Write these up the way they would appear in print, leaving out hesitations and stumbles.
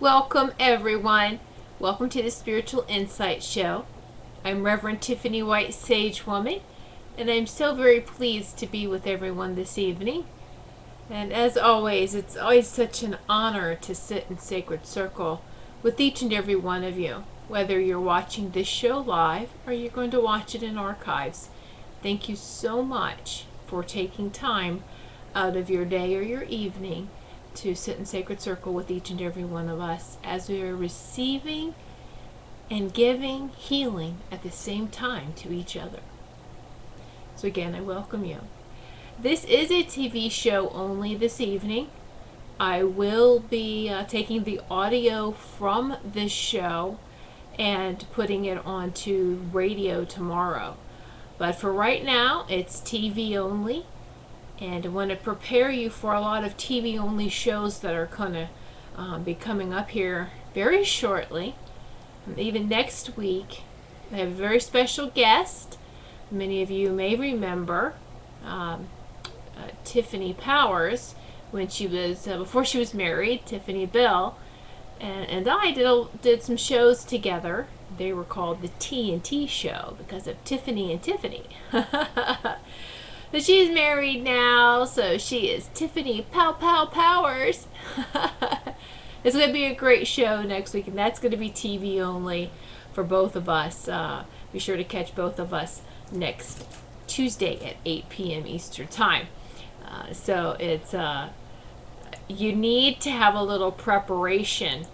Welcome, everyone. Welcome to the Spiritual Insight Show. I'm Reverend Tiffany White Sage Woman, and I'm so very pleased to be with everyone this evening. And as always, it's always such an honor to sit in sacred circle with each and every one of you, whether you're watching this show live or you're going to watch it in archives. Thank you so much for taking time out of your day or your evening to sit in sacred circle with each and every one of us as we are receiving and giving healing at the same time to each other. So again, I welcome you. This is a TV show only this evening. I will be taking the audio from this show and putting it onto radio tomorrow. But for right now, it's TV only. And I want to prepare you for a lot of TV-only shows that are going to be coming up here very shortly. And even next week, I have a very special guest. Many of you may remember Tiffany Powers when she was before she was married, Tiffany Bell, and I did some shows together. They were called the T&T Show because of Tiffany and Tiffany. But she's married now, so she is Tiffany Pow Pow Powers. It's going to be a great show next week, and that's going to be TV only for both of us. Be sure to catch both of us next Tuesday at 8 p.m. Eastern Time. So it's you need to have a little preparation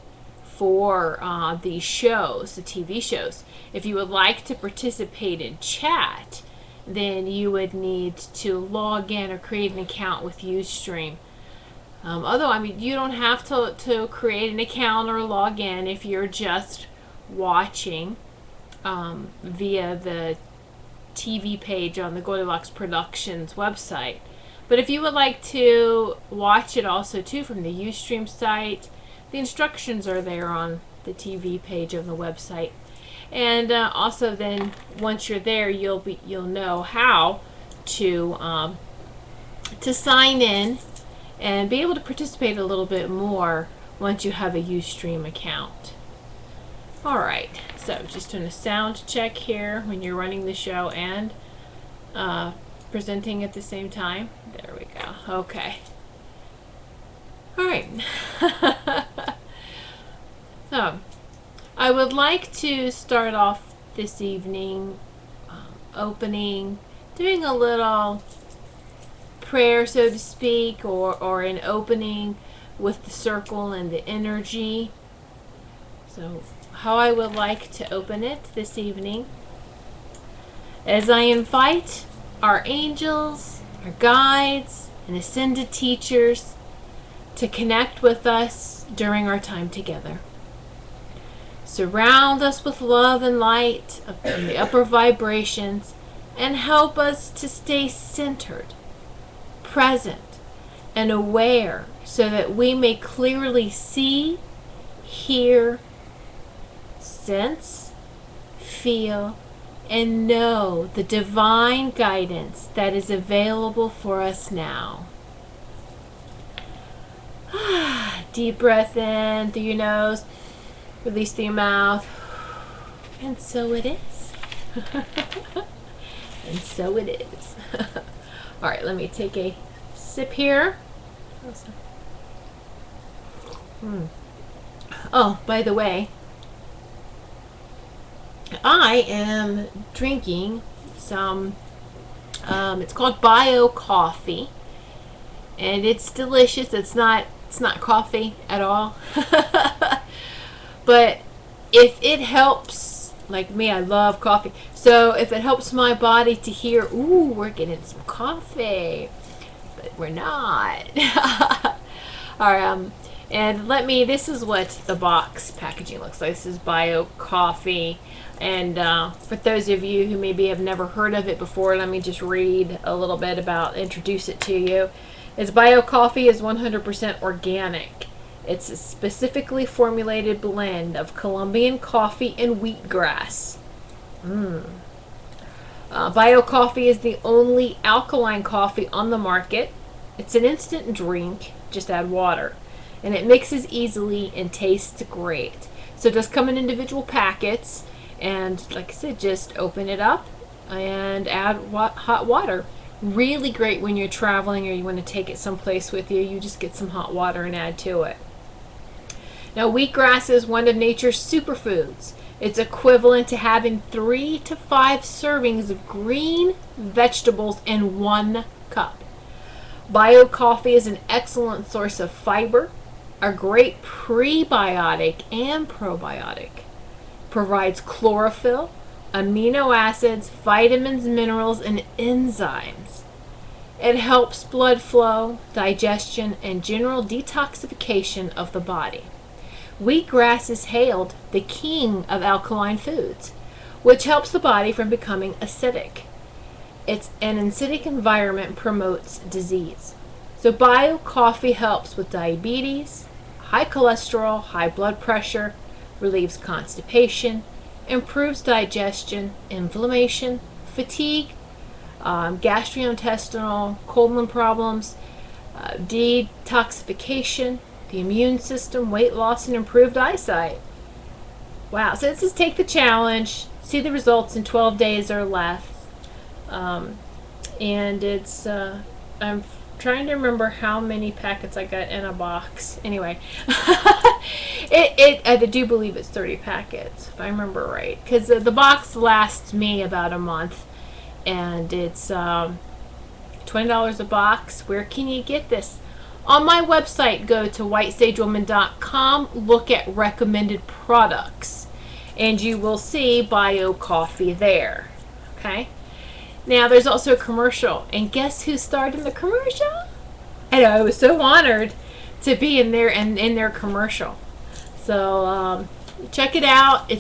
for these shows, the TV shows. If you would like to participate in chat, then you would need to log in or create an account with Ustream. Although, I mean, you don't have to create an account or log in if you're just watching via the TV page on the Goldylocks Productions website. But if you would like to watch it also too from the Ustream site, the instructions are there on the TV page of the website. And also, then once you're there, you'll know how to sign in and be able to participate a little bit more once you have a Ustream account. All right, so just doing a sound check here when you're running the show and presenting at the same time. There we go. Okay. All right. So I would like to start off this evening doing a little prayer, so to speak, or an opening with the circle and the energy. So how I would like to open it this evening, as I invite our angels, our guides, and ascended teachers to connect with us during our time together. Surround us with love and light from the upper vibrations and help us to stay centered, present, and aware so that we may clearly see, hear, sense, feel, and know the divine guidance that is available for us now. Deep breath in through your nose. Release through your mouth. And so it is. And so it is. All right, let me take a sip here. Oh, by the way, I am drinking some, it's called Bio Coffee. And it's delicious. It's not coffee at all. But if it helps, like me, I love coffee. So if it helps my body to hear, ooh, we're getting some coffee, but we're not. All right, and this is what the box packaging looks like. This is Bio Coffee. And for those of you who maybe have never heard of it before, let me just read a little bit introduce it to you. Its Bio Coffee is 100% organic. It's a specifically formulated blend of Colombian coffee and wheatgrass. Bio Coffee is the only alkaline coffee on the market. It's an instant drink. Just add water. and it mixes easily and tastes great. So it does come in individual packets, and like I said, just open it up and add hot water. Really great when you're traveling or you want to take it someplace with you. You just get some hot water and add to it. Now, wheatgrass is one of nature's superfoods. It's equivalent to having 3 to 5 servings of green vegetables in 1 cup. Bio coffee is an excellent source of fiber, a great prebiotic and probiotic. Provides chlorophyll, amino acids, vitamins, minerals, and enzymes. It helps blood flow, digestion, and general detoxification of the body. Wheatgrass is hailed the king of alkaline foods, which helps the body from becoming acidic. An acidic environment promotes disease. So bio coffee helps with diabetes, high cholesterol, high blood pressure, relieves constipation, improves digestion, inflammation, fatigue, gastrointestinal, colon problems, detoxification, the immune system, weight loss, and improved eyesight. Wow, so this is take the challenge, see the results in 12 days or less. And it's, I'm trying to remember how many packets I got in a box. Anyway, I do believe it's 30 packets, if I remember right. Because the box lasts me about a month. And it's $20 a box. Where can you get this? On my website, go to whitesagewoman.com, look at recommended products, and you will see bio coffee there. Okay? Now, there's also a commercial, and guess who starred in the commercial? And I was so honored to be in their commercial. So, check it out.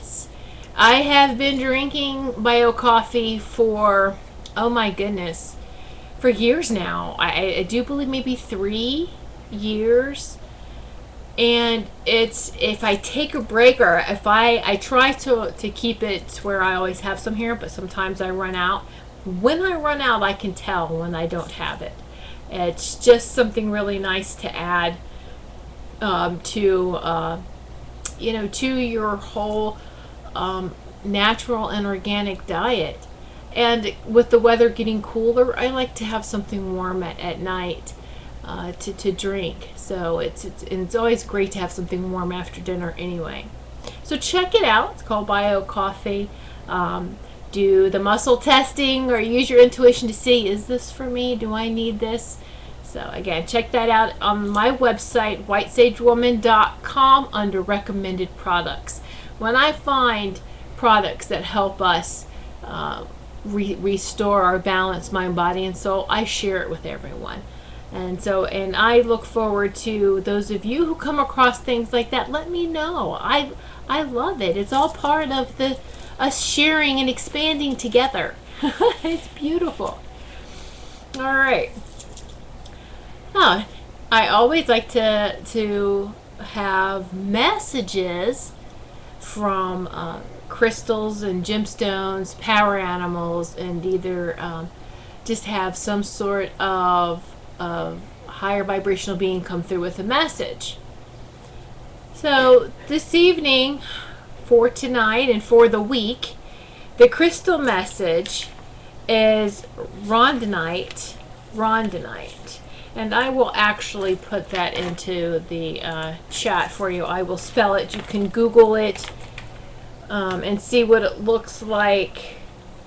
I have been drinking bio coffee for, oh my goodness, for years now. I do believe maybe 3 years. And if I take a break, or if I try to keep it where I always have some here, but sometimes I run out. When I run out, I can tell when I don't have it. It's just something really nice to add to your whole natural and organic diet. And with the weather getting cooler, I like to have something warm at night to drink. So it's always great to have something warm after dinner anyway. So check it out. It's called Bio Coffee. Do the muscle testing or use your intuition to see, is this for me? Do I need this? So again, check that out on my website, whitesagewoman.com, under recommended products. When I find products that help us restore our balance, mind, body, and soul, I share it with everyone. And I look forward to those of you who come across things like that. Let me know. I love it. It's all part of us sharing and expanding together. It's beautiful. All right. I always like to have messages from crystals and gemstones, power animals, and either just have some sort of higher vibrational being come through with a message. So this evening, for tonight and for the week, the crystal message is rondinite. And I will actually put that into the chat for you. I will spell it. You can Google it and see what it looks like.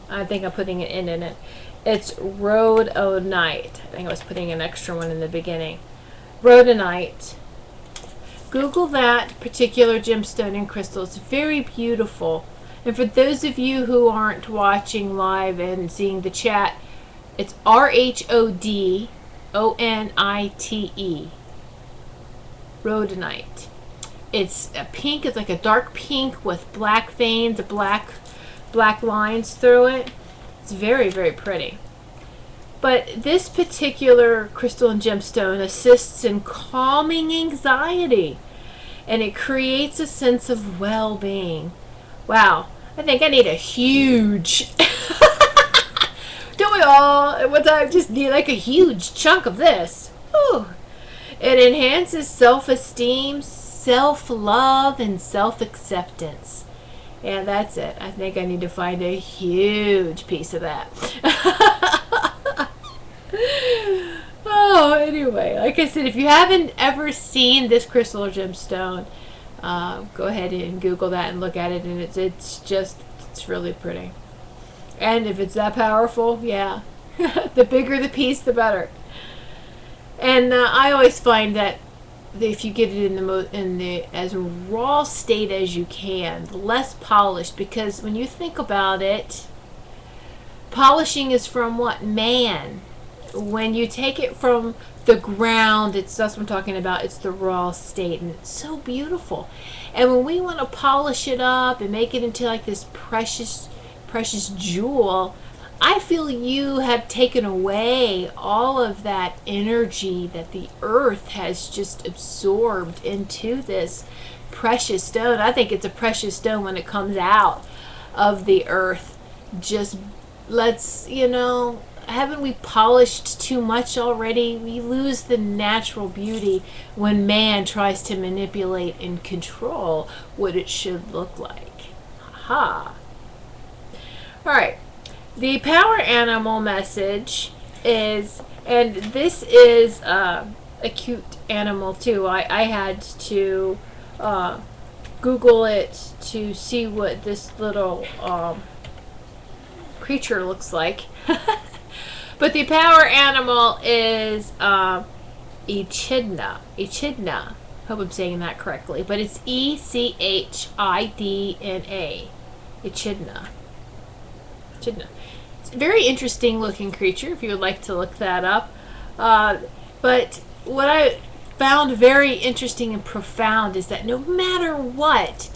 I think I'm putting it in it. It's rhodonite. I think I was putting an extra one in the beginning. Rhodonite. Google that particular gemstone and crystal. It's very beautiful. And for those of you who aren't watching live and seeing the chat, it's RHODONITE. Rhodonite. It's a pink. It's like a dark pink with black veins, black lines through it. It's very, very pretty. But this particular crystal and gemstone assists in calming anxiety, and it creates a sense of well-being. Wow, I think I need a huge don't we all at one time just need like a huge chunk of this? Ooh. It enhances self-esteem, self-love, and self-acceptance. And that's it. I think I need to find a huge piece of that. Oh, anyway, like I said, if you haven't ever seen this crystal or gemstone, go ahead and Google that and look at it, and it's really pretty. And if it's that powerful, yeah, the bigger the piece, the better. And I always find that if you get it in the as raw state as you can, less polished, because when you think about it, polishing is from what? Man. When you take it from the ground, that's what I'm talking about. It's the raw state, and it's so beautiful. And when we want to polish it up and make it into like this precious jewel, I feel you have taken away all of that energy that the earth has just absorbed into this precious stone. I think it's a precious stone when it comes out of the earth. Just haven't we polished too much already? We lose the natural beauty when man tries to manipulate and control what it should look like. Aha. All right. The power animal message is, and this is a cute animal too. I had to Google it to see what this little creature looks like. But the power animal is Echidna. Echidna. Hope I'm saying that correctly. But it's Echidna. Echidna. Echidna. It's a very interesting looking creature if you would like to look that up. But what I found very interesting and profound is that no matter what,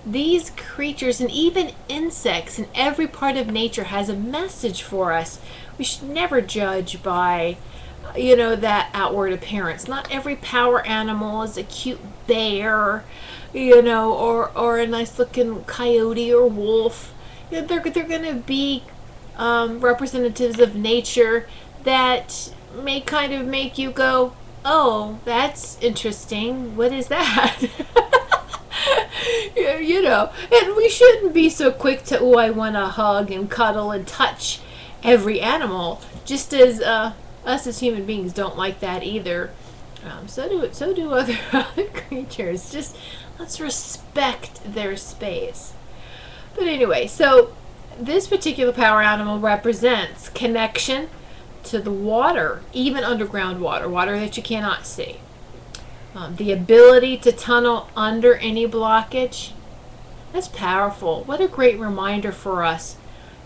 these creatures and even insects in every part of nature has a message for us. We should never judge by, that outward appearance. Not every power animal is a cute bear, or a nice looking coyote or wolf. They're going to be representatives of nature that may kind of make you go, oh, that's interesting. What is that? And we shouldn't be so quick to, oh, I want to hug and cuddle and touch every animal, just as us as human beings don't like that either. So do other creatures. Just let's respect their space. But anyway, so this particular power animal represents connection to the water, even underground water that you cannot see. The ability to tunnel under any blockage. That's powerful. What a great reminder for us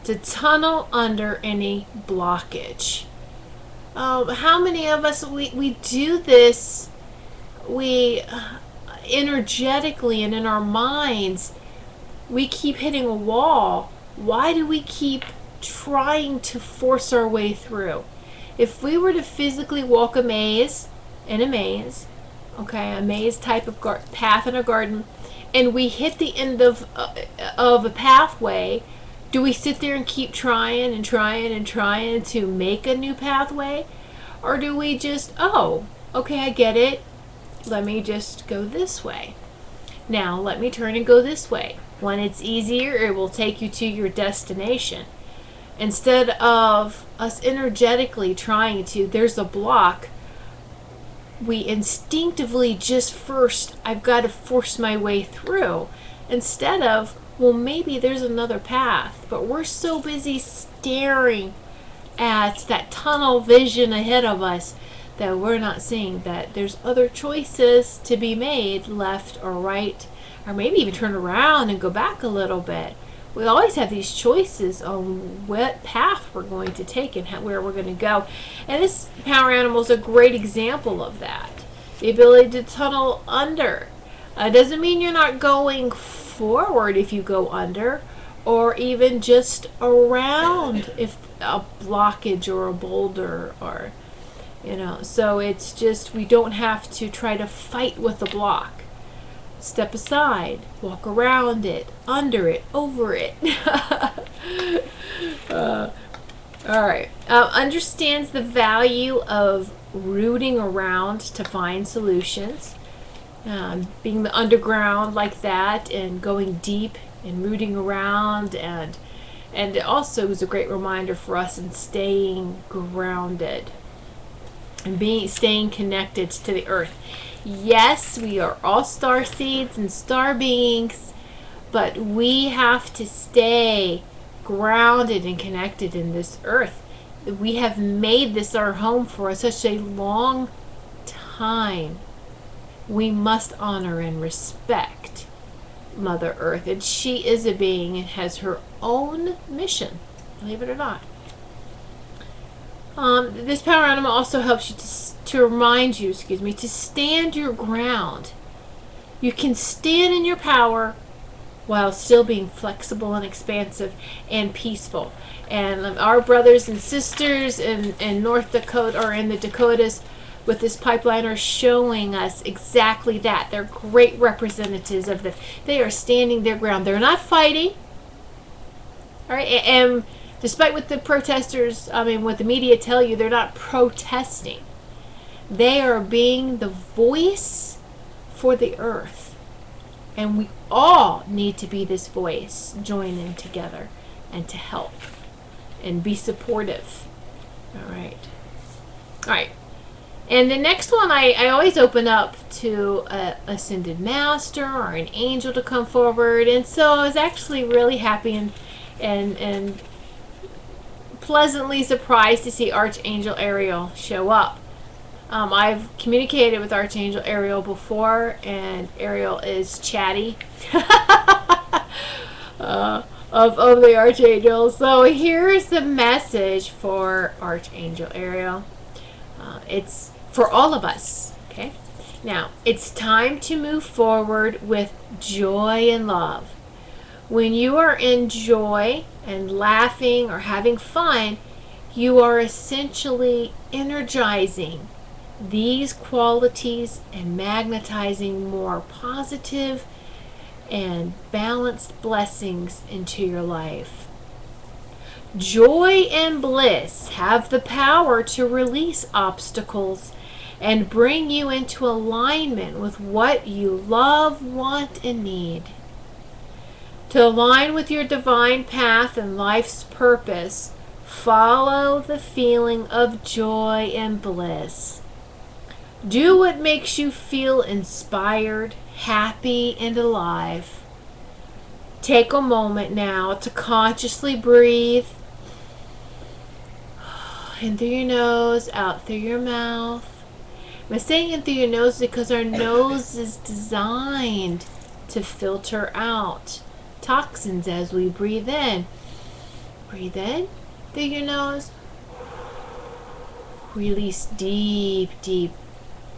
to tunnel under any blockage. How many of us, we do this, we energetically and in our minds, we keep hitting a wall. Why do we keep trying to force our way through? If we were to physically walk a maze, a maze type of path in a garden, and we hit the end of a pathway, do we sit there and keep trying to make a new pathway? Or do we just, oh, okay, I get it. Let me just go this way. Now, let me turn and go this way. When it's easier, it will take you to your destination. Instead of us energetically trying to, there's a block, we instinctively just first, I've got to force my way through. Instead of, well, maybe there's another path. But we're so busy staring at that tunnel vision ahead of us that we're not seeing that there's other choices to be made, left or right, or maybe even turn around and go back a little bit. We always have these choices on what path we're going to take and where we're going to go. And this power animal is a great example of that. The ability to tunnel under. Doesn't mean you're not going forward if you go under, or even just around if a blockage or a boulder, or so it's just, we don't have to try to fight with the block. Step aside, walk around it, under it, over it. All right. Understands the value of rooting around to find solutions, being the underground like that, and going deep and rooting around, and it also is a great reminder for us in staying grounded and staying connected to the earth. Yes, we are all star seeds and star beings, but we have to stay grounded and connected in this earth. We have made this our home for such a long time. We must honor and respect Mother Earth, and she is a being and has her own mission, believe it or not. This power animal also helps you to remind you, to stand your ground. You can stand in your power while still being flexible and expansive and peaceful. And our brothers and sisters in North Dakota, or in the Dakotas, with this pipeline, are showing us exactly that. They're great representatives of they are standing their ground. They're not fighting. All right, and despite what the protesters, what the media tell you, they're not protesting. They are being the voice for the earth. And we all need to be this voice, joining together and to help and be supportive. All right. And the next one, I always open up to a ascended master or an angel to come forward. And so I was actually really happy and pleasantly surprised to see Archangel Ariel show up. I've communicated with Archangel Ariel before, and Ariel is chatty of the archangels. So here's the message for Archangel Ariel. It's for all of us. Okay, now it's time to move forward with joy and love. When you are in joy and laughing or having fun, you are essentially energizing these qualities and magnetizing more positive and balanced blessings into your life. Joy and bliss have the power to release obstacles and bring you into alignment with what you love, want, and need. To align with your divine path and life's purpose, follow the feeling of joy and bliss. Do what makes you feel inspired, happy, and alive. Take a moment now to consciously breathe in through your nose, out through your mouth. I'm saying in through your nose because our nose is designed to filter out toxins as we breathe in. Breathe in through your nose. Release deep, deep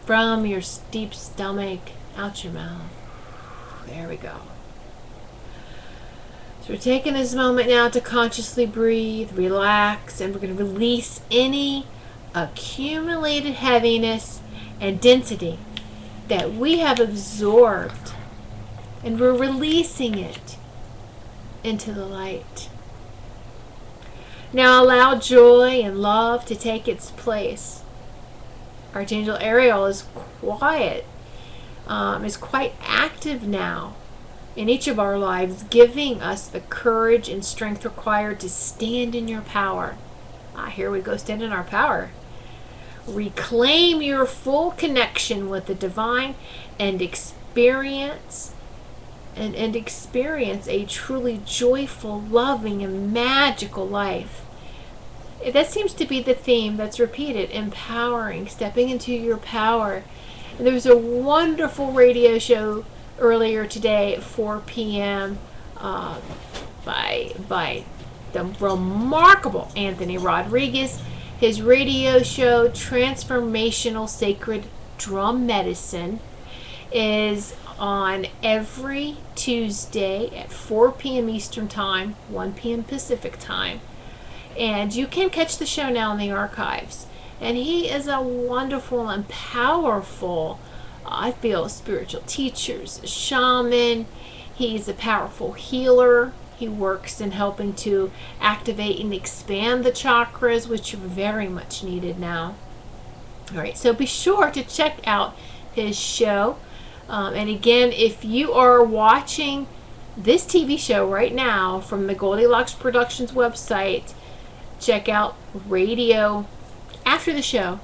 from your deep stomach, out your mouth. There we go. So we're taking this moment now to consciously breathe, relax, and we're going to release any accumulated heaviness and density that we have absorbed, and we're releasing it into the light. Now allow joy and love to take its place. Archangel Ariel is quiet, is quite active now in each of our lives, giving us the courage and strength required to stand in your power. Here we go, stand in our power. Reclaim your full connection with the divine and experience a truly joyful, loving, and magical life. That seems to be the theme that's repeated: empowering, stepping into your power. And there was a wonderful radio show earlier today at 4 p.m. By the remarkable Anthony Rodriguez. His radio show, Transformational Sacred Drum Medicine, is on every Tuesday at 4 p.m. Eastern Time, 1 p.m. Pacific Time. And you can catch the show now in the archives. And he is a wonderful and powerful, I feel, spiritual teacher, a shaman. He's a powerful healer. He works in helping to activate and expand the chakras, which are very much needed now. All right, so be sure to check out his show. And again, if you are watching this TV show right now from the Goldylocks Productions website, check out radio after the show.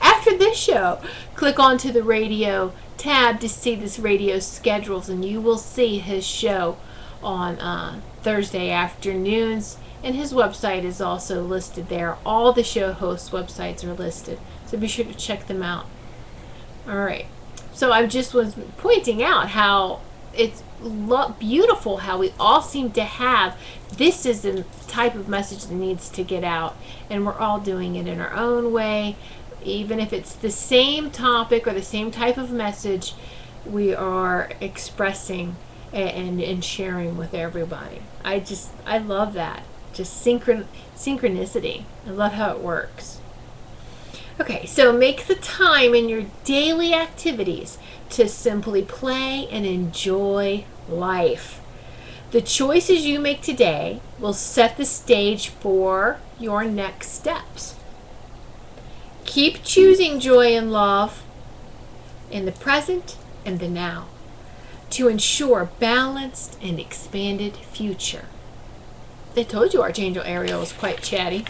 After this show, click onto the radio tab to see this radio schedules, and you will see his show on Thursday afternoons, and his website is also listed there. All the show hosts' websites are listed, so be sure to check them out. All right, so I just was pointing out how it's beautiful how we all seem to have this is the type of message that needs to get out, and we're all doing it in our own way. Even if it's the same topic or the same type of message, we are expressing and sharing with everybody. I love that. Just synchronicity. I love how it works. Okay, so make the time in your daily activities to simply play and enjoy life. The choices you make today will set the stage for your next steps. Keep choosing joy and love in the present and the now to ensure a balanced and expanded future. I told you Archangel Ariel is quite chatty.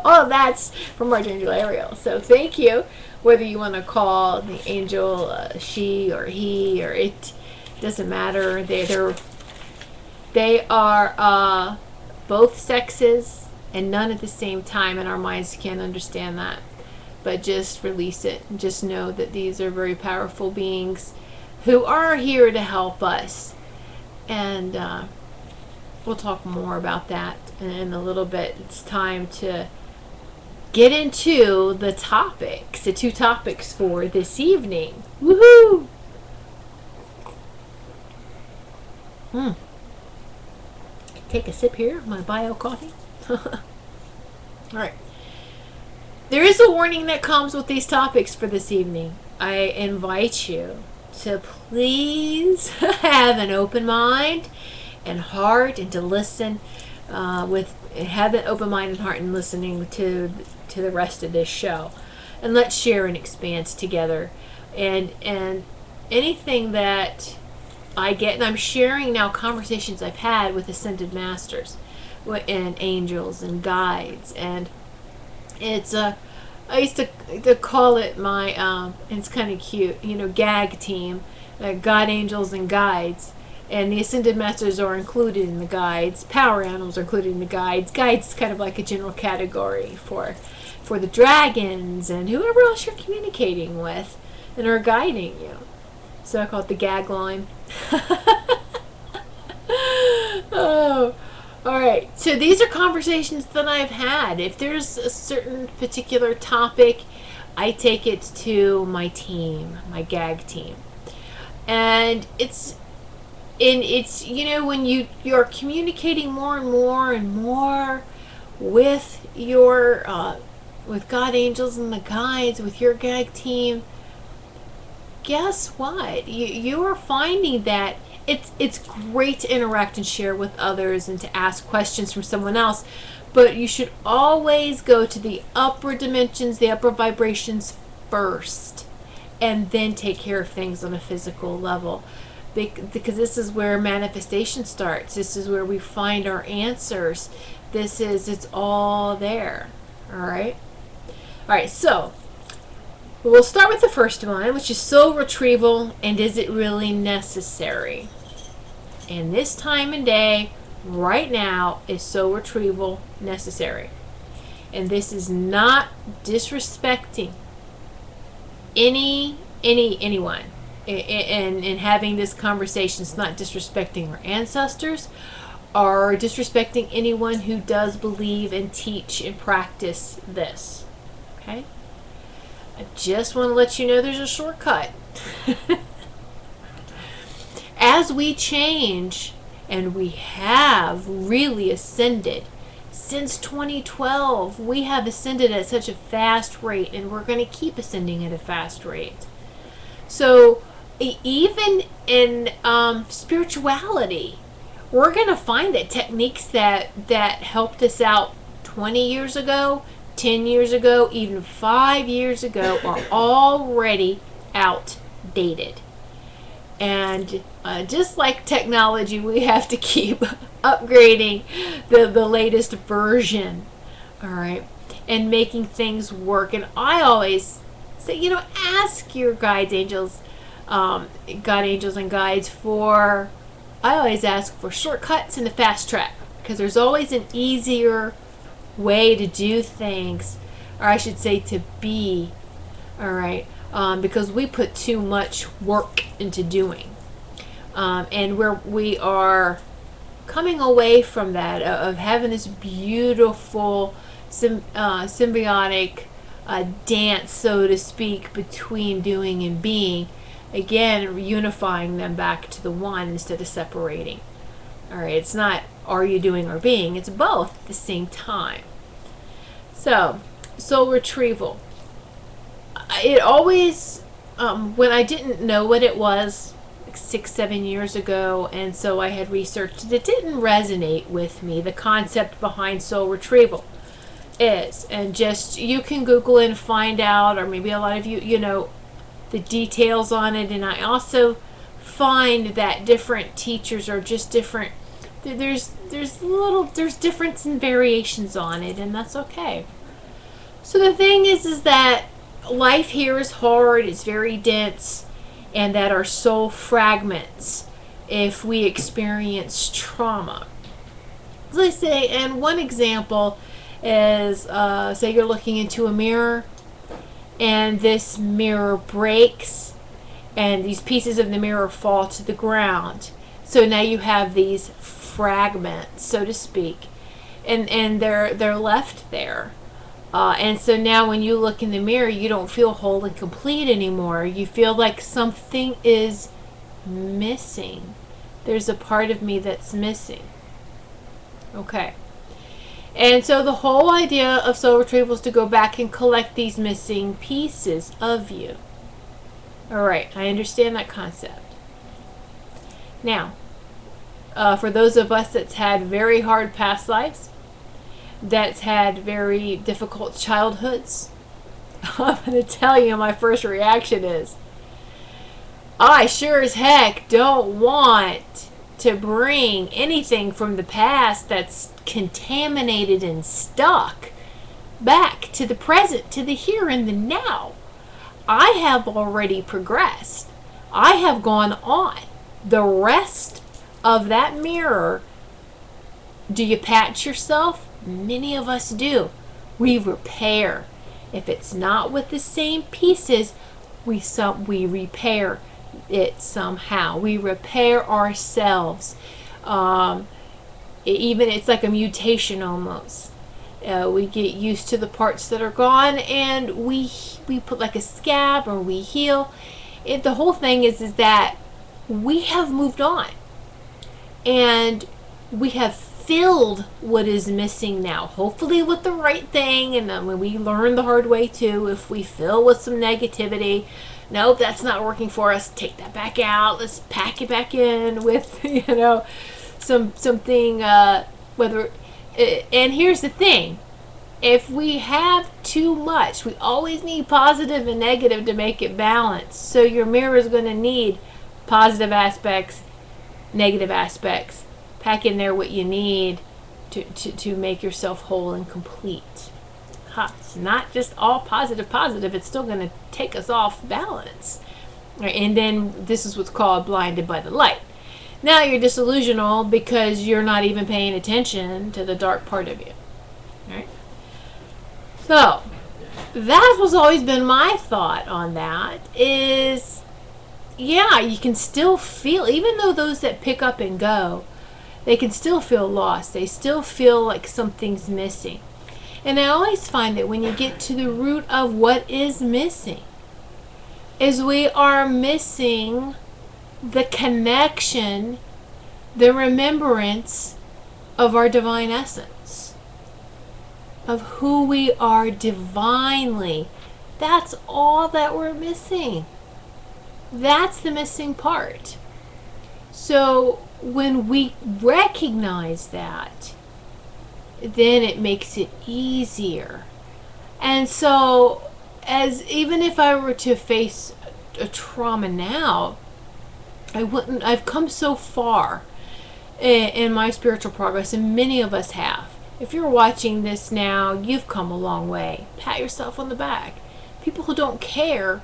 All that's from Archangel Ariel. So thank you. Whether you want to call the angel she or he or it, doesn't matter. They are both sexes and none at the same time, and our minds can't understand that. But just release it. Just know that these are very powerful beings who are here to help us. And we'll talk more about that in a little bit. It's time to get into the topics, the 2 topics for this evening. Woohoo! Take a sip here of my bio coffee. Alright. There is a warning that comes with these topics for this evening. I invite you to please have an open mind and heart, and to listen have an open mind and heart and listening to the rest of this show. And let's share and expand together. And anything that I get, and I'm sharing now conversations I've had with ascended masters and angels and guides, and it's I used to call it my it's kind of cute, gag team, God, angels, and guides. And the ascended masters are included in the guides. Power animals are included in the guides. Guides is kind of like a general category for the dragons and whoever else you're communicating with and are guiding you. So I call it the gag line. Oh, all right. So these are conversations that I've had. If there's a certain particular topic, I take it to my team, my gag team, and it's when you're communicating more and more and more with your with God, angels, and the guides, with your gag team, guess what? You are finding that it's great to interact and share with others and to ask questions from someone else, but you should always go to the upper dimensions, the upper vibrations first, and then take care of things on a physical level. Because this is where manifestation starts. This is where we find our answers. It's all there. All right, so we'll start with the first one, which is soul retrieval, and is it really necessary? And this time and day, right now, is soul retrieval necessary? And this is not disrespecting anyone. In having this conversation, it's not disrespecting our ancestors or disrespecting anyone who does believe and teach and practice this. Okay? I just want to let you know there's a shortcut. As we change, and we have really ascended since 2012, we have ascended at such a fast rate, and we're going to keep ascending at a fast rate. So even in spirituality, we're going to find that techniques that helped us out 20 years ago, 10 years ago, even 5 years ago, are already outdated. And just like technology, we have to keep upgrading the latest version, all right, and making things work. And I always say, ask your guides, angels, God angels and guides I always ask for shortcuts and a fast track, because there's always an easier way to do things, or I should say to be, all right, because we put too much work into doing, and we are coming away from that, of having this beautiful symbiotic dance, so to speak, between doing and being, again unifying them back to the one instead of separating. All right, it's not are you doing or being, it's both at the same time. So soul retrieval, it always, when I didn't know what it was, like 6-7 years ago, and so I had researched it, didn't resonate with me. The concept behind soul retrieval is, and just you can Google it and find out, or maybe a lot of you know the details on it. And I also find that different teachers are just different. There's difference and variations on it, and that's okay. So the thing is that life here is hard, it's very dense, and that our soul fragments if we experience trauma. As I say, and one example is, say you're looking into a mirror, and this mirror breaks, and these pieces of the mirror fall to the ground. So now you have these fragments, so to speak, and they're left there. And so now when you look in the mirror, you don't feel whole and complete anymore. You feel like something is missing. There's a part of me that's missing. Okay. And so the whole idea of soul retrieval is to go back and collect these missing pieces of you. All right, I understand that concept. Now, for those of us that's had very hard past lives, that's had very difficult childhoods, I'm going to tell you, my first reaction is, I sure as heck don't want to bring anything from the past that's contaminated and stuck back to the present, to the here and the now. I have already progressed. I have gone on. The rest of that mirror, do you patch yourself? Many of us do. We repair. If it's not with the same pieces, we repair it somehow. We repair ourselves. Even it's like a mutation almost. We get used to the parts that are gone, and we put like a scab, or we heal. The whole thing is that we have moved on, and we have filled what is missing now, hopefully with the right thing. And then when we learn the hard way too, if we fill with some negativity, nope, that's not working for us, take that back out, let's pack it back in with something, whether, and here's the thing, if we have too much, we always need positive and negative to make it balanced. So your mirror is going to need positive aspects, negative aspects. Pack in there what you need to make yourself whole and complete. It's not just all positive. It's still going to take us off balance. Right? And then this is what's called blinded by the light. Now you're disillusional because you're not even paying attention to the dark part of you. Right? So that was always been my thought on that is, yeah, you can still feel, even though those that pick up and go, they can still feel lost. They still feel like something's missing. And I always find that when you get to the root of what is missing, is we are missing the connection, the remembrance of our divine essence, of who we are divinely. That's all that we're missing. That's the missing part. So when we recognize that, then it makes it easier And so, as even if I were to face a trauma now, I wouldn't. I've come so far in my spiritual progress, and many of us have. If you're watching this now, you've come a long way. Pat yourself on the back. People who don't care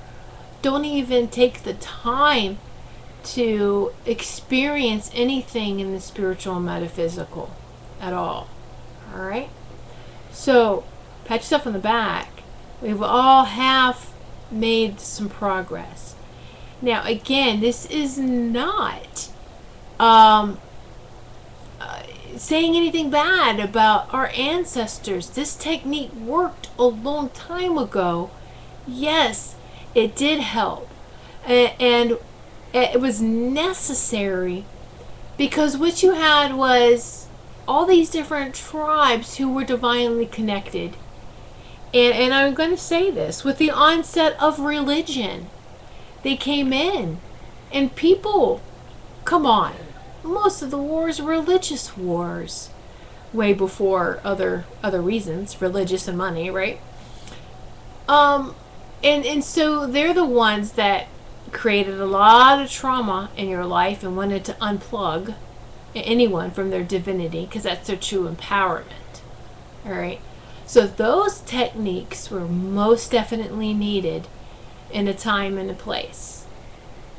don't even take the time to experience anything in the spiritual and metaphysical at all. All right? So, pat yourself on the back. We've all have made some progress. Now, again, this is not saying anything bad about our ancestors. This technique worked a long time ago. Yes, it did help. And it was necessary because what you had was all these different tribes who were divinely connected. And I'm going to say this, with the onset of religion, they came in, and people, come on, most of the wars were religious wars, way before other reasons, religious and money, right? And so they're the ones that created a lot of trauma in your life and wanted to unplug anyone from their divinity, because that's their true empowerment. All right. So those techniques were most definitely needed in a time and a place.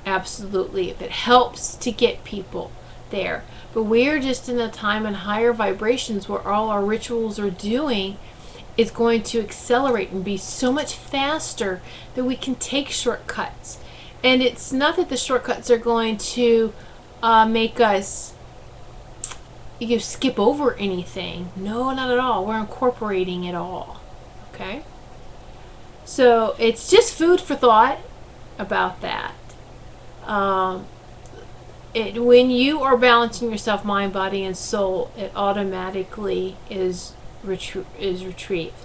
Absolutely. If it helps to get people there. But we're just in a time in higher vibrations where all our rituals are doing is going to accelerate and be so much faster that we can take shortcuts. And it's not that the shortcuts are going to make us skip over anything. No, not at all. We're incorporating it all. Okay? So it's just food for thought about that. When you are balancing yourself, mind, body, and soul, it automatically is retrieved.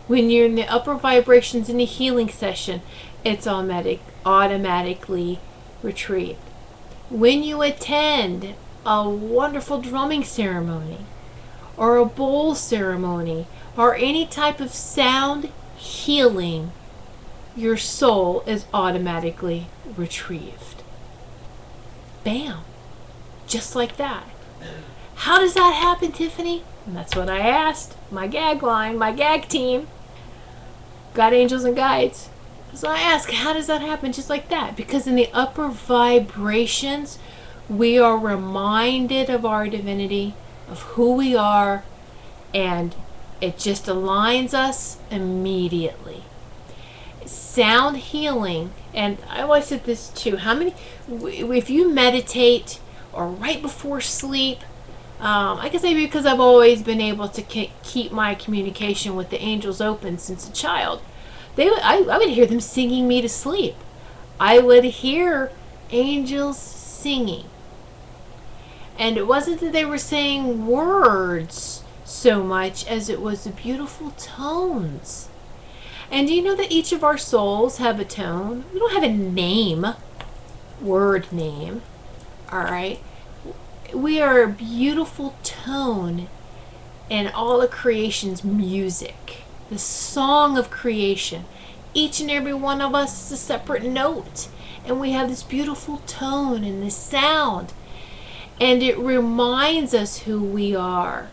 When you're in the upper vibrations in a healing session, it's automatically retrieved. When you attend a wonderful drumming ceremony or a bowl ceremony or any type of sound healing, your soul is automatically retrieved. Bam. Just like that. How does that happen, Tiffany? And that's what I asked my gag line, my gag team, God, Angels, and Guides. So I ask, how does that happen just like that? Because in the upper vibrations, we are reminded of our divinity, of who we are, and it just aligns us immediately. Sound healing, and I always said this too, if you meditate or right before sleep, I guess maybe because I've always been able to keep my communication with the angels open since a child, I would hear them singing me to sleep. I would hear angels singing. And it wasn't that they were saying words so much as it was the beautiful tones. And do you know that each of our souls have a tone? We don't have a name, word name, all right? We are a beautiful tone in all of creation's music, the song of creation. Each and every one of us is a separate note, and we have this beautiful tone and this sound, and it reminds us who we are.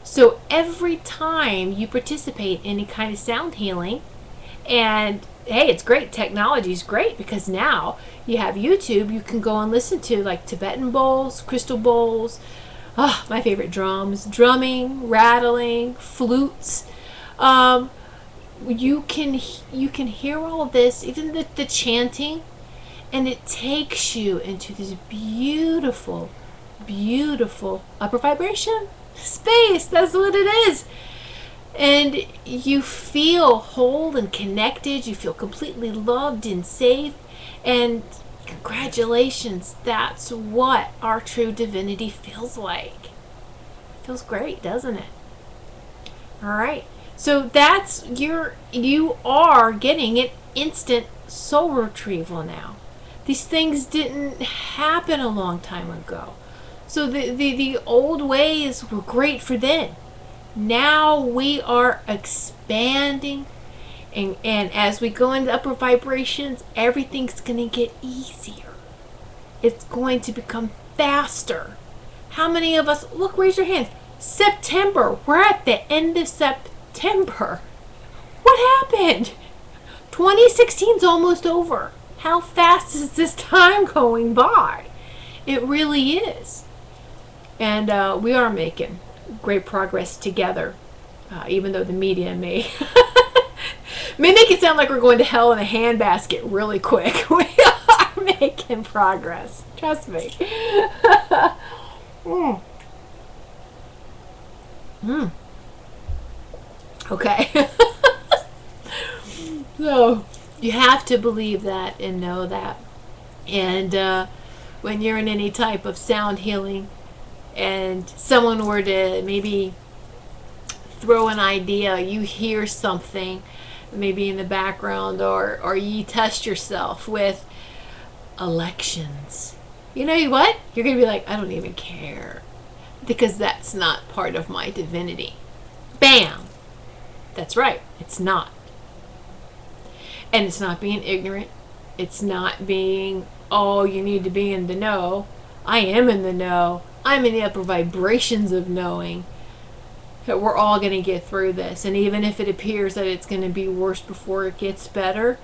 So every time you participate in any kind of sound healing, and hey, it's great, technology is great, because now you have YouTube, you can go and listen to like Tibetan bowls, crystal bowls, my favorite drums, drumming, rattling, flutes. You can hear all of this, even the chanting, and it takes you into this beautiful, beautiful upper vibration space. That's what it is. And you feel whole and connected. You feel completely loved and safe. And congratulations, that's what our true divinity feels like. It feels great, doesn't it? All right. So that's you are getting an instant soul retrieval now. These things didn't happen a long time ago. So the old ways were great for then. Now we are expanding, and as we go into upper vibrations, everything's going to get easier. It's going to become faster. How many of us, look, raise your hands. September, we're at the end of September. What happened? 2016's almost over. How fast is this time going by? It really is. And we are making great progress together, even though the media may make it sound like we're going to hell in a handbasket really quick. We are making progress. Trust me. Okay. So you have to believe that and know that. And when you're in any type of sound healing and someone were to maybe throw an idea, you hear something maybe in the background, or you test yourself with elections, you know what? You're going to be like, I don't even care, because that's not part of my divinity. Bam! That's right. It's not. And it's not being ignorant. It's not being, oh, you need to be in the know. I am in the know. I'm in the upper vibrations of knowing that we're all going to get through this. And even if it appears that it's going to be worse before it gets better,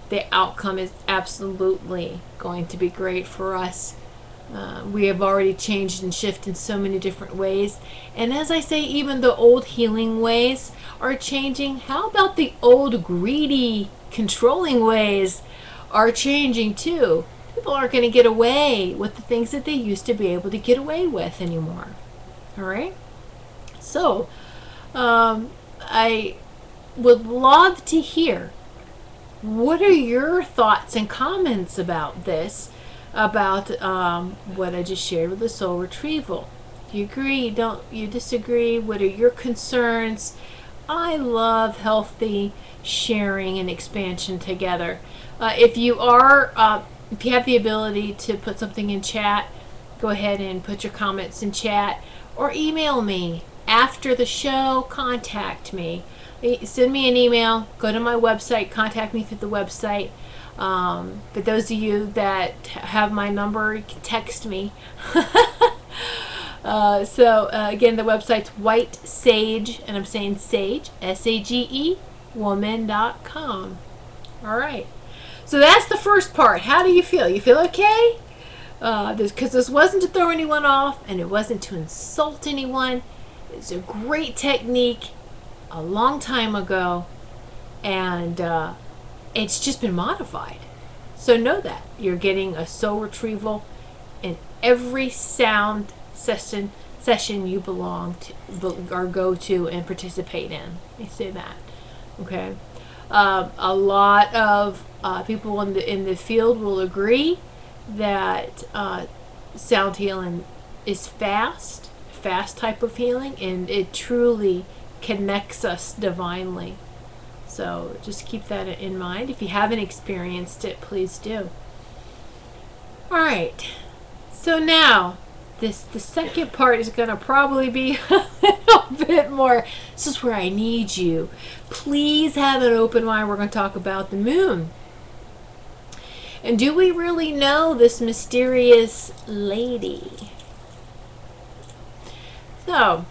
the outcome is absolutely going to be great for us. We have already changed and shifted in so many different ways. And as I say, even the old healing ways are changing. How about the old greedy, controlling ways are changing too? People aren't going to get away with the things that they used to be able to get away with anymore. All right? So, I would love to hear, what are your thoughts and comments about this, about what I just shared with the soul retrieval? Do you agree? Don't you disagree? What are your concerns? I love healthy sharing and expansion together. If you have the ability to put something in chat, go ahead and put your comments in chat, or email me after the show. Contact me. Send me an email. Go to my website. Contact me through the website. For those of you that have my number, you can text me. Again, the website's White Sage, and I'm saying Sage, S-A-G-E, woman.com. All right. So that's the first part. How do you feel? You feel okay? Because this wasn't to throw anyone off, and it wasn't to insult anyone. It's a great technique a long time ago, and it's just been modified. So know that. You're getting a soul retrieval in every sound session you belong to or go to and participate in. Let me say that. Okay. A lot of people in the field will agree that sound healing is fast type of healing, and it truly connects us divinely. So just keep that in mind. If you haven't experienced it, please do. All right. So now, the second part is going to probably be a little bit more. This is where I need you. Please have an open mind. We're going to talk about the moon. And do we really know this mysterious lady? So,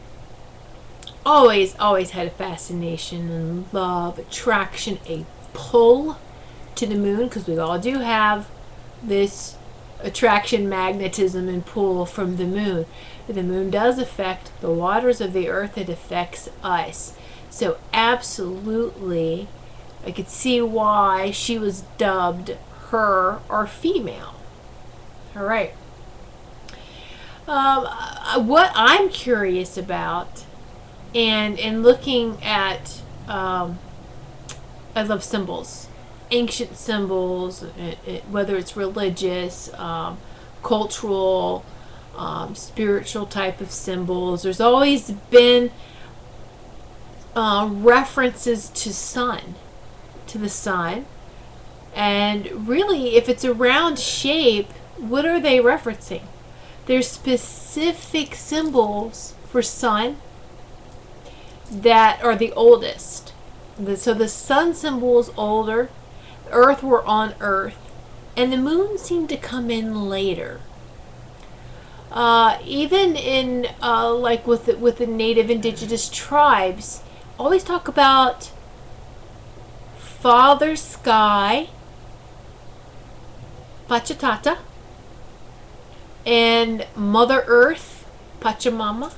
always had a fascination and love, attraction, a pull to the moon, because we all do have this attraction, magnetism, and pull from the moon. The moon does affect the waters of the earth. It affects us. So absolutely, I could see why she was dubbed her or female. All right. What I'm curious about, and looking at, I love symbols, ancient symbols, whether it's religious, cultural, spiritual type of symbols. There's always been references to the sun. And really, if it's a round shape, what are they referencing? There's specific symbols for sun, that are the oldest. So the sun symbol is older, the Earth were on Earth, and the moon seemed to come in later. Even in like with the native indigenous tribes, always talk about Father Sky, Pachatata, and Mother Earth, Pachamama.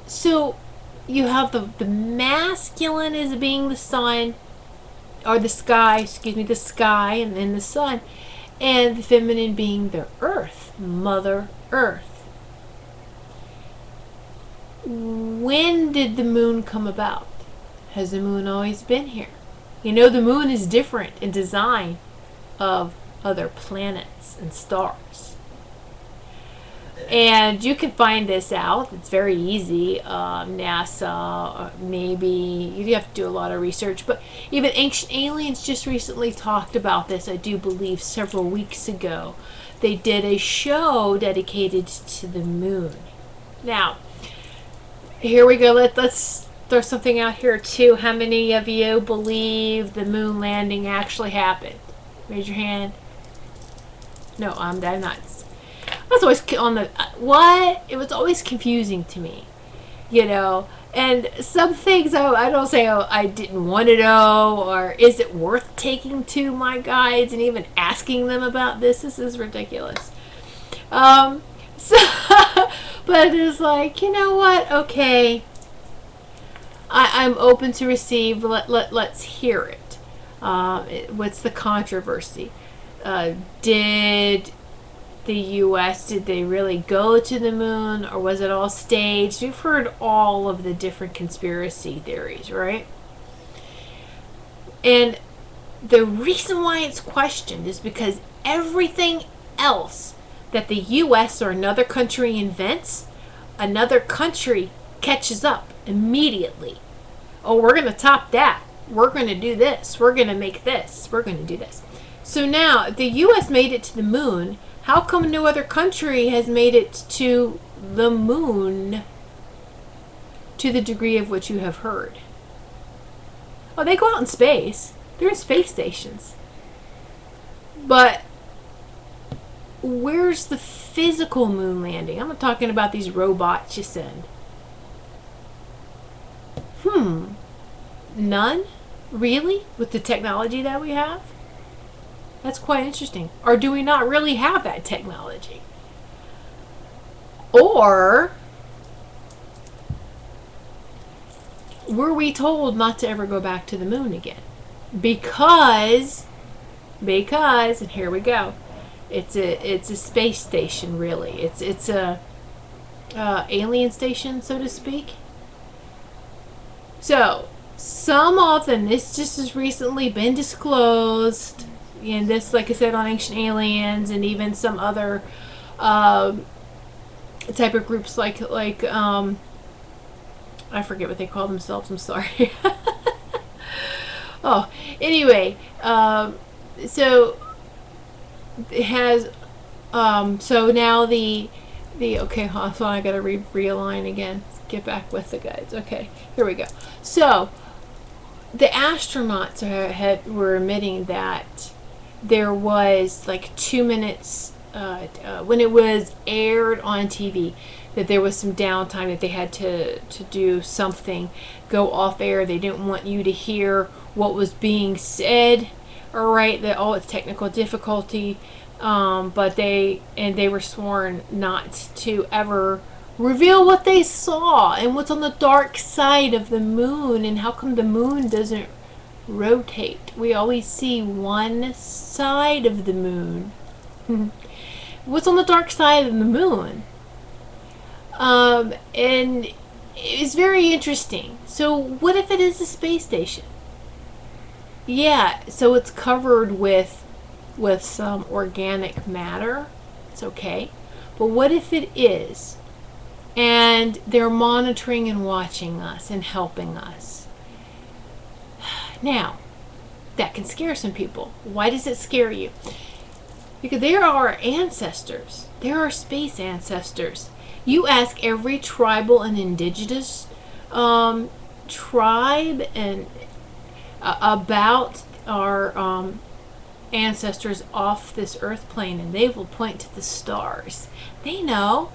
So you have the masculine as being the sun, or the sky, excuse me, the sky, and then the sun, and the feminine being the earth, Mother Earth. When did the moon come about? Has the moon always been here? You know, the moon is different in design of other planets and stars. And you can find this out. It's very easy. NASA, maybe you have to do a lot of research, but even Ancient Aliens just recently talked about this, I do believe several weeks ago. They did a show dedicated to the moon. Now, here we go. Let's throw something out here too. How many of you believe the moon landing actually happened? Raise your hand. No, I'm not. I was always on the what? It was always confusing to me, you know. And some things I don't say, oh, I didn't want to know, or is it worth taking to my guides and even asking them about this? This is ridiculous. So, but it's like, you know what? Okay, I'm open to receive. Let's hear it. What's the controversy? Did the U.S., did they really go to the moon, or was it all staged? We've heard all of the different conspiracy theories, right? And the reason why it's questioned is because everything else that the U.S. or another country invents, another country catches up immediately. Oh, we're going to top that. We're going to do this. We're going to make this. We're going to do this. So now the U.S. made it to the moon. How come no other country has made it to the moon to the degree of which you have heard? Oh, they go out in space. They're in space stations. But where's the physical moon landing? I'm not talking about these robots you send. None? Really? With the technology that we have? That's quite interesting. Or do we not really have that technology? Or were we told not to ever go back to the moon again? Because, and here we go. It's a space station, really. It's a alien station, so to speak. So, some often, this just has recently been disclosed. And this, like I said, on Ancient Aliens, and even some other type of groups like I forget what they call themselves. I'm sorry. Oh, anyway, so it has so now the okay, so I gotta realign again. Get back with the guides. Okay, here we go. So the astronauts were admitting that there was like 2 minutes when it was aired on TV, that there was some downtime, that they had to do something, go off air. They didn't want you to hear what was being said, all right, that it's technical difficulty, but they were sworn not to ever reveal what they saw and what's on the dark side of the moon, and how come the moon doesn't rotate. We always see one side of the moon. What's on the dark side of the moon? And it's very interesting. So what if it is a space station? Yeah, so it's covered with some organic matter. It's okay. But what if it is, and they're monitoring and watching us and helping us? Now, that can scare some people. Why does it scare you? Because there are ancestors. There are space ancestors You ask every tribal and indigenous tribe and about our ancestors off this earth plane, and they will point to the stars. They know.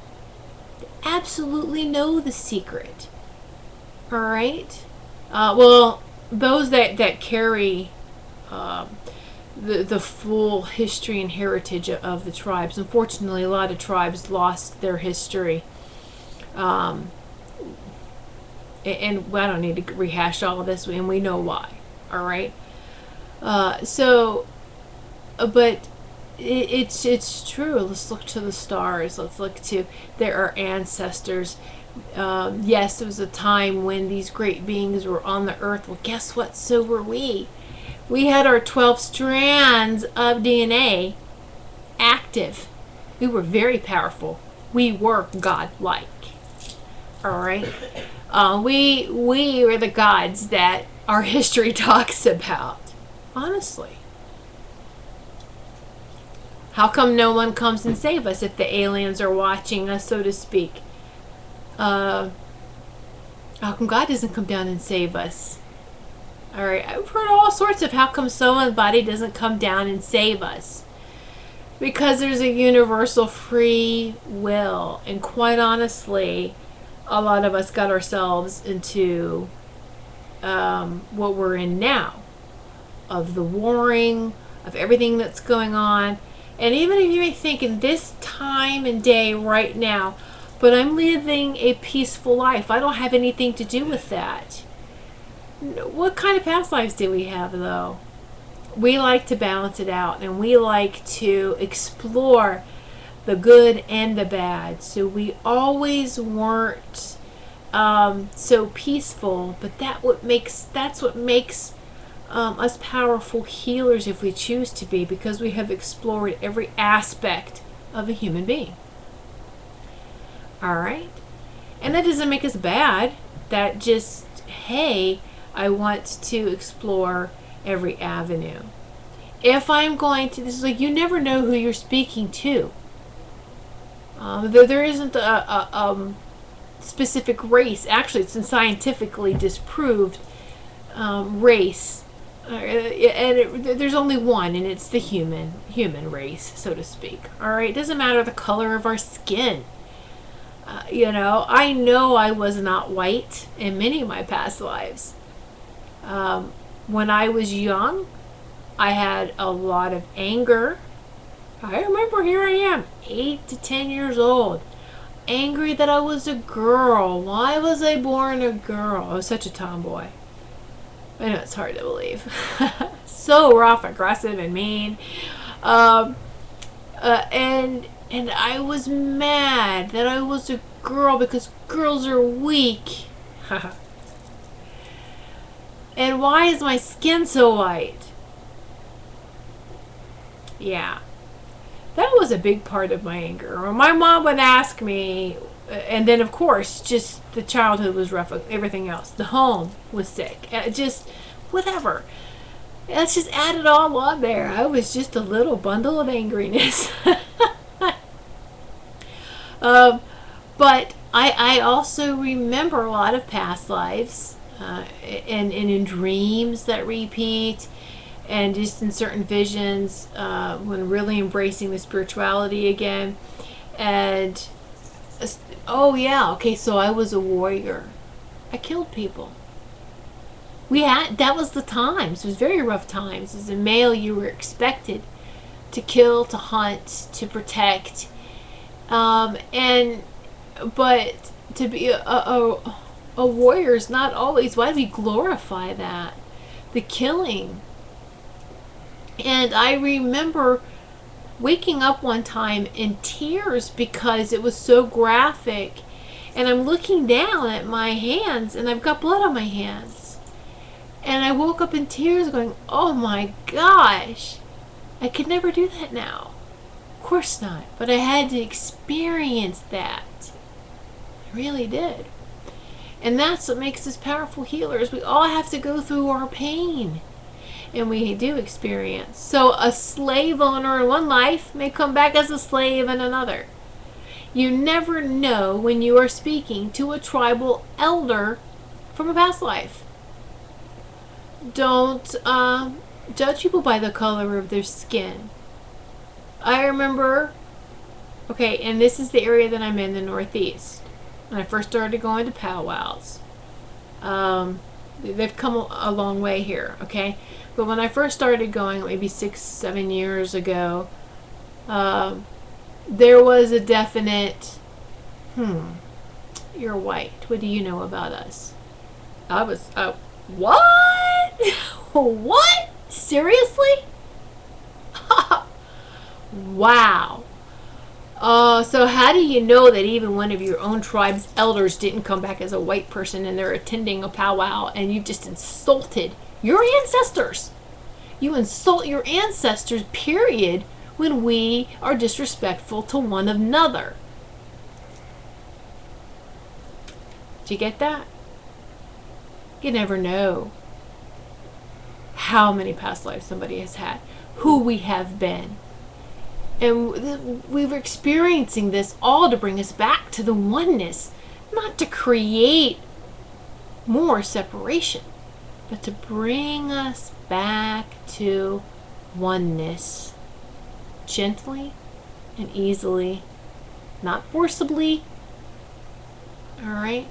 They absolutely know the secret. All right? Well, those that carry the full history and heritage of the tribes. Unfortunately, a lot of tribes lost their history. And I don't need to rehash all of this, and we know why. All right? But it's true. Let's look to the stars. Let's look to our ancestors. Yes, there was a time when these great beings were on the earth. Well, guess what? So were we. We had our 12 strands of DNA active. We were very powerful. We were God-like. All right? We were the gods that our history talks about. Honestly. How come no one comes and save us if the aliens are watching us, so to speak? How come God doesn't come down and save us? All right, I've heard all sorts of how come somebody doesn't come down and save us. Because there's a universal free will. And quite honestly, a lot of us got ourselves into what we're in now. Of the warring, of everything that's going on. And even if you may think in this time and day right now, but I'm living a peaceful life. I don't have anything to do with that. What kind of past lives do we have, though? We like to balance it out, and we like to explore the good and the bad. So we always weren't so peaceful, but that's what makes us powerful healers if we choose to be, because we have explored every aspect of a human being. All right? And that doesn't make us bad. That just, hey, I want to explore every avenue. If I'm going to, this is like, you never know who you're speaking to. There isn't a specific race. Actually, it's been scientifically disproved race. There's only one, and it's the human race, so to speak. All right? It doesn't matter the color of our skin. I know I was not white in many of my past lives. When I was young, I had a lot of anger. I remember, here I am, 8 to 10 years old, angry that I was a girl. Why was I born a girl? I was such a tomboy. I know it's hard to believe. So rough, aggressive, and mean. And I was mad that I was a girl because girls are weak. And why is my skin so white? Yeah. That was a big part of my anger. My mom would ask me, and then of course, just the childhood was rough, everything else. The home was sick. Just whatever. Let's just add it all on there. I was just a little bundle of angriness. But I also remember a lot of past lives, and in dreams that repeat, and just in certain visions, when really embracing the spirituality again. And oh yeah, okay, so I was a warrior. I killed people. That was the times. It was very rough times. As a male, you were expected to kill, to hunt, to protect, but to be a warrior is not always. Why do we glorify that? The killing. And I remember waking up one time in tears because it was so graphic. And I'm looking down at my hands, and I've got blood on my hands. And I woke up in tears going, oh my gosh, I could never do that now. Of course not. But I had to experience that. I really did. And that's what makes us powerful healers. We all have to go through our pain. And we do experience. So a slave owner in one life may come back as a slave in another. You never know when you are speaking to a tribal elder from a past life. Don't judge people by the color of their skin. I remember, okay, and this is the area that I'm in, the Northeast. When I first started going to powwows, they've come a long way here, okay? But when I first started going, maybe 6-7 years ago, there was a definite, you're white. What do you know about us? I was, what? What? Seriously? Wow. So how do you know that even one of your own tribe's elders didn't come back as a white person and they're attending a powwow and you just insulted your ancestors? You insult your ancestors, period, when we are disrespectful to one another. Do you get that? You never know how many past lives somebody has had, who we have been. And we're experiencing this all to bring us back to the oneness, not to create more separation, but to bring us back to oneness. Gently and easily, not forcibly. All right?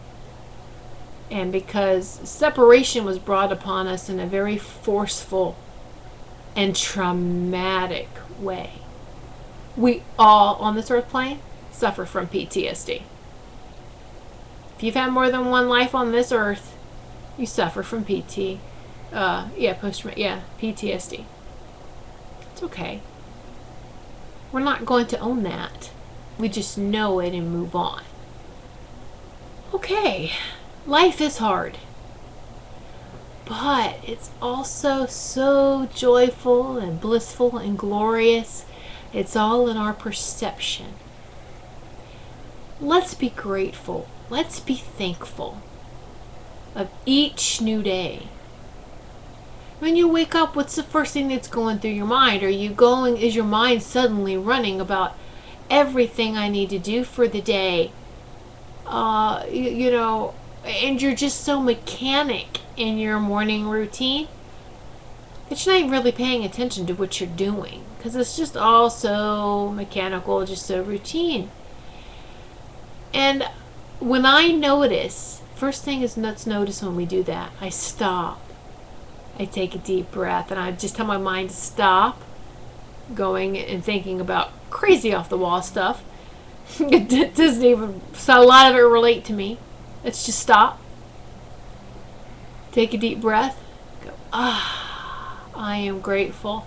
And because separation was brought upon us in a very forceful and traumatic way. We all on this earth plane suffer from PTSD. If you've had more than one life on this earth, you suffer from PTSD. It's okay. We're not going to own that. We just know it and move on. Okay, life is hard. But it's also so joyful and blissful and glorious. It's all in our perception. Let's be grateful. Let's be thankful of each new day. When you wake up, what's the first thing that's going through your mind? Is your mind suddenly running about everything I need to do for the day? And you're just so mechanic in your morning routine that you're not even really paying attention to what you're doing, because it's just all so mechanical, just so routine. And when I notice, first thing is let's notice when we do that. I stop. I take a deep breath and I just tell my mind to stop going and thinking about crazy off the wall stuff. It doesn't even, so a lot of it relate to me. Let's just stop. Take a deep breath. Go, I am grateful.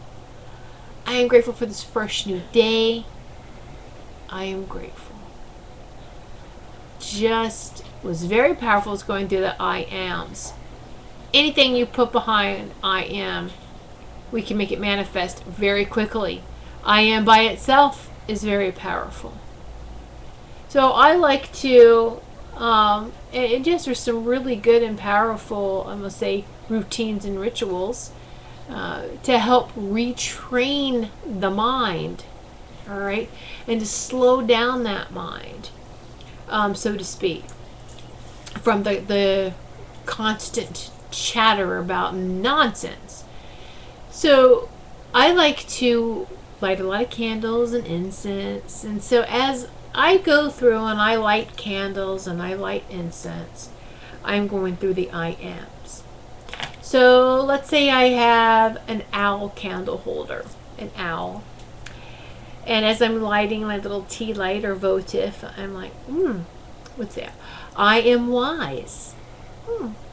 I am grateful for this fresh new day. I am grateful. Just was very powerful. It's going through the I ams. Anything you put behind I am, we can make it manifest very quickly. I am by itself is very powerful. So I like to, and just there's some really good and powerful, I'm going to say, routines and rituals to help retrain the mind, all right, and to slow down that mind, so to speak, from the constant chatter about nonsense. So I like to light a lot of candles and incense, and so as I go through and I light candles and I light incense, I'm going through the I ams. So let's say I have an owl candle holder, an owl, and as I'm lighting my little tea light or votive, I'm like, what's that? I am wise.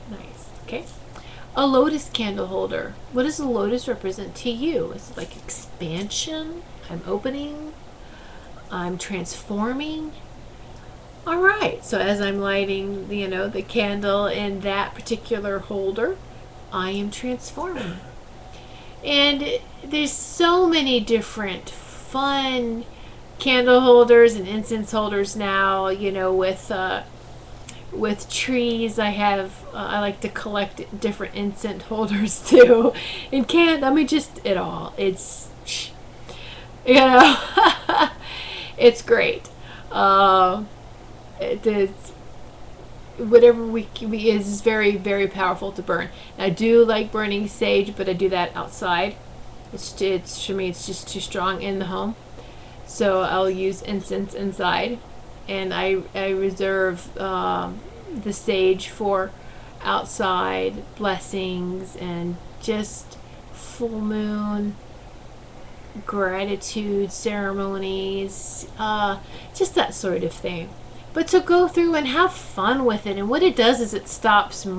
Nice. Okay. A lotus candle holder. What does a lotus represent to you? Is it like expansion? I'm opening. I'm transforming. All right. So as I'm lighting, the candle in that particular holder, I am transforming. And there's so many different fun candle holders and incense holders now, with trees. I like to collect different incense holders too. And just it all. It's, it's great. Uh, it's whatever we is very, very powerful to burn. I do like burning sage, but I do that outside. It's for me, it's just too strong in the home. So I'll use incense inside, and I reserve the sage for outside blessings and just full moon gratitude ceremonies, just that sort of thing. But to go through and have fun with it, and what it does is it stops your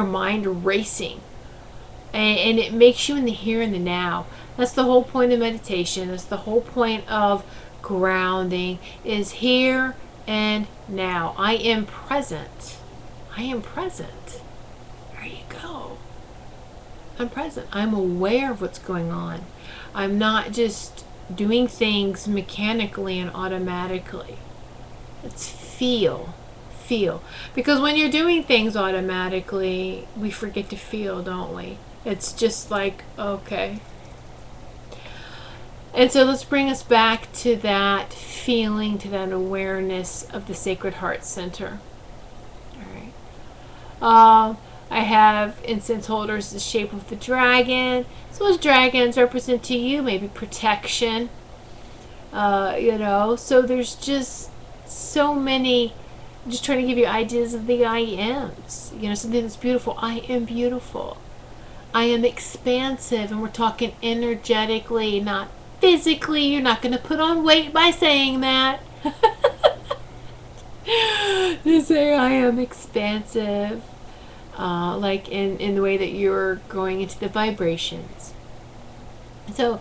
mind racing, and it makes you in the here and the now. That's the whole point of meditation. That's the whole point of grounding, is here and now. I am present. I am present. There you go. I'm present. I'm aware of what's going on. I'm not just doing things mechanically and automatically. It's feel. Because when you're doing things automatically, we forget to feel, don't we? It's just like, okay. And so let's bring us back to that feeling, to that awareness of the Sacred Heart Center. All right. I have incense holders the shape of the dragon. So those dragons represent to you maybe protection. So there's just so many. I'm just trying to give you ideas of the I ams. Something that's beautiful. I am beautiful. I am expansive, and we're talking energetically, not physically. You're not going to put on weight by saying that. Just say I am expansive. Like in the way that you're going into the vibrations. So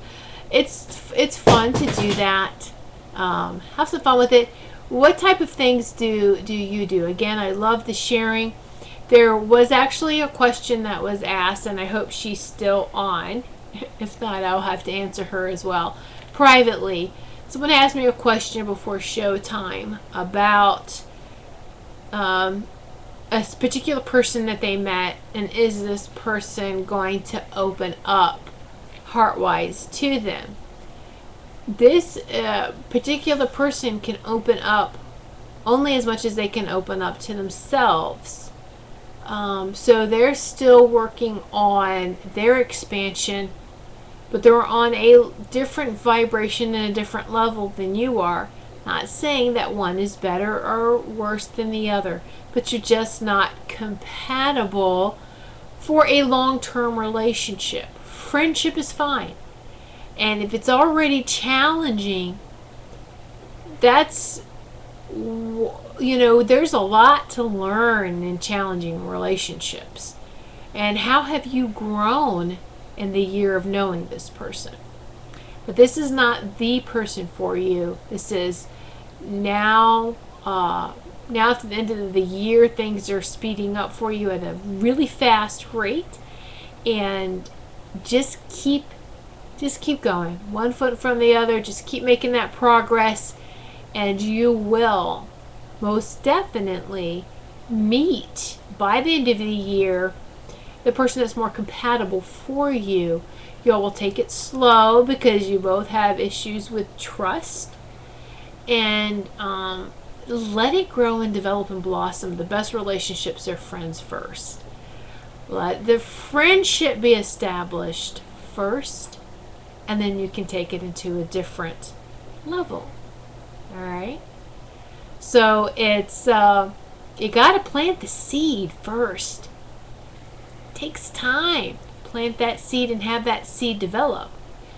it's fun to do that. Have some fun with it. What type of things do you do? Again, I love the sharing. There was actually a question that was asked, and I hope she's still on. If not, I'll have to answer her as well privately. Someone asked me a question before showtime about a particular person that they met, and is this person going to open up heart-wise to them? This particular person can open up only as much as they can open up to themselves. So they're still working on their expansion, but they're on a different vibration and a different level than you are. Not saying that one is better or worse than the other, but you're just not compatible for a long-term relationship. Friendship is fine. And if it's already challenging, that's, there's a lot to learn in challenging relationships. And how have you grown in the year of knowing this person? But this is not the person for you. This is now at the end of the year, things are speeding up for you at a really fast rate. And just keep going. One foot from the other. Just keep making that progress. And you will most definitely meet, by the end of the year, the person that's more compatible for you. Y'all will take it slow because you both have issues with trust. And let it grow and develop and blossom. The best relationships are friends first. Let the friendship be established first, and then you can take it into a different level. All right? So it's, you got to plant the seed first. It takes time. Plant that seed and have that seed develop.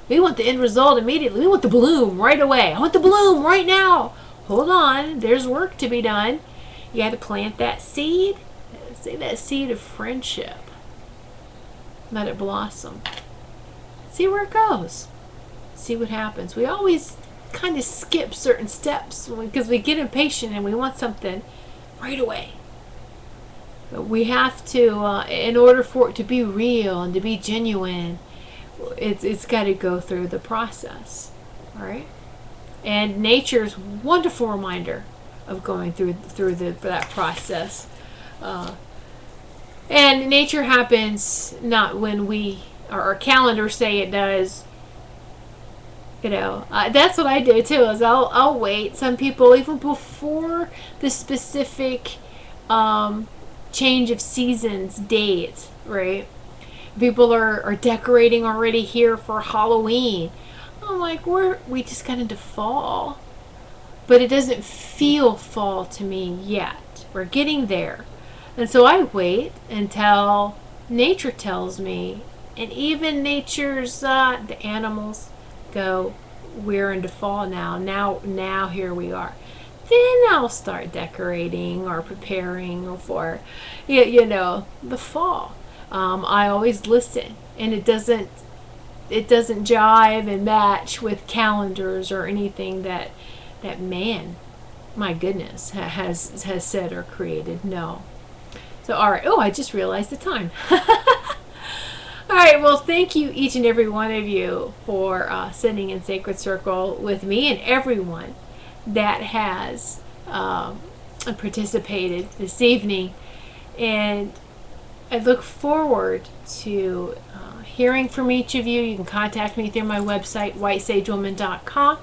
We want the end result immediately. We want the bloom right away. I want the bloom right now. Hold on. There's work to be done. You got to plant that seed. Say that seed of friendship. Let it blossom. See where it goes. See what happens. We always kind of skip certain steps because we get impatient and we want something right away. But we have to, in order for it to be real and to be genuine, it's got to go through the process. All right? And nature's wonderful reminder of going through that process. And nature happens not when our calendars say it does. That's what I do too. Is I'll wait. Some people even before the specific change of seasons date, right? People are decorating already here for Halloween. I'm like, we just got into fall, but it doesn't feel fall to me yet. We're getting there, and so I wait until nature tells me, and even nature's the animals go, we're into fall now. Now here we are. Then I'll start decorating or preparing for, the fall. I always listen, and it doesn't jive and match with calendars or anything that man, my goodness, has said or created. No. So all right. Oh, I just realized the time. All right, well, thank you, each and every one of you, for sitting in Sacred Circle with me, and everyone that has participated this evening. And I look forward to hearing from each of you. You can contact me through my website, whitesagewoman.com.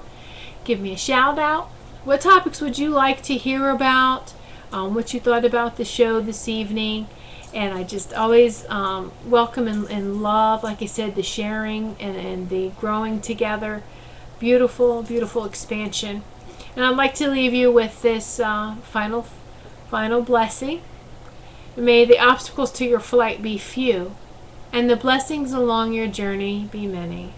Give me a shout out. What topics would you like to hear about? What you thought about the show this evening? And I just always welcome and love, like I said, the sharing and the growing together. Beautiful, beautiful expansion. And I'd like to leave you with this final blessing. May the obstacles to your flight be few, and the blessings along your journey be many.